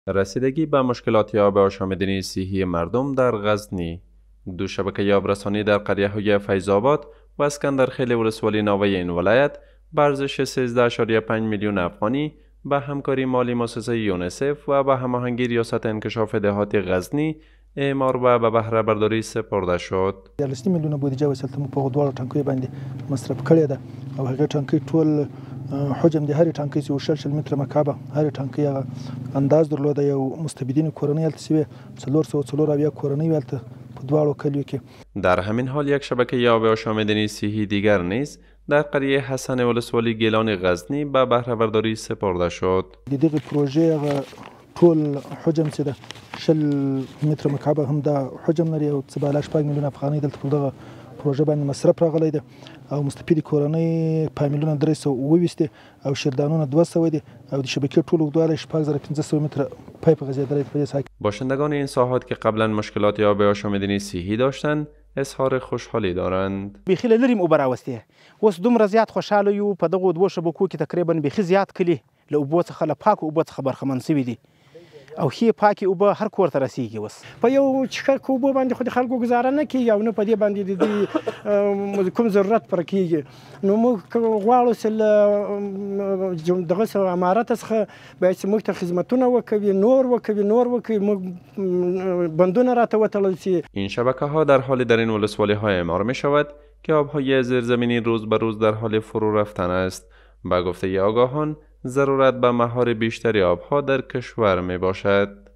رسیدگی به مشکلات آب آشامیدنی صحی مردم در غزنی. دو شبکه آبرسانی در قریه‌های فیض‌آباد و اسکندرخیل ولسوالی ناوه این ولایت به ارزش 13.5 میلیون افغانی به همکاری مالی مؤسسه یونیسف و به هماهنگی ریاست انکشاف دهات غزنی اعمار و به بهره برداری سپرده شد. 13 میلیونه بودجه وسیلته په دوه ټانکۍ باندې مصرف کړې ده او هغه ټانکۍ ټول حجم د هر ټانکۍ یو شل متر مکعب هر ټانکۍ هغه انداز درلوده یو مستفیدین کورنۍ هلته سوی 404 کورنۍ هلته په دواړو کلیو کې. در همین حال یک شبکه آب آشامیدنی صحی دیگر نیز در قریه حسن ولسوالی گیلان غزنی به بهره برداری سپرده شد. دغه پروژه ټول حجم چې ده 60 متر مکعب هم د حجم لري او 4.5 میلیون افغانۍ دلته په دغه پروژه باندې مصرف راغلی ده او مستفید کورنۍ 5 میلیون 320 او شیردانونه 200 دي او د شبکې ټول اوږدوالی 6500 متر پایپ غځېدلی په دې ساحه. باشندگان این ساحات که قبلا مشکلات آب آشامیدنی صحی داشتند اظهار خوشحالی دارند. بیخي له لرې مو اوبه راوستې اوس دومره زیات خوشحاله یو په دغو دوو شبکو کې تقریبا بیخي زیات کلي له اوبو څخه له پاکو اوبو څخه برخمن سوي دي او ښې پاکې اوبه هر کور ته رسیږي. اوس په یو چښاک اوبو باندې خو د خلکو ګزاره نه کیږي او نه په دې باندې د دوی کوم ضرورت پر کیږي. نو موږ غواړو چې له دغه امارت څخه باید چې موږ ته خدمتونه وکوي نور وکوي موږ بندونه راته وتړل شي. این شبکه ها در حال در این ولسوالی ها اعمار می شود که آبهای زیرزمینی روز به روز در حال فرو رفتن است. با گفته آگاهان ضرورت به مهار بیشتری آبها در کشور می باشد.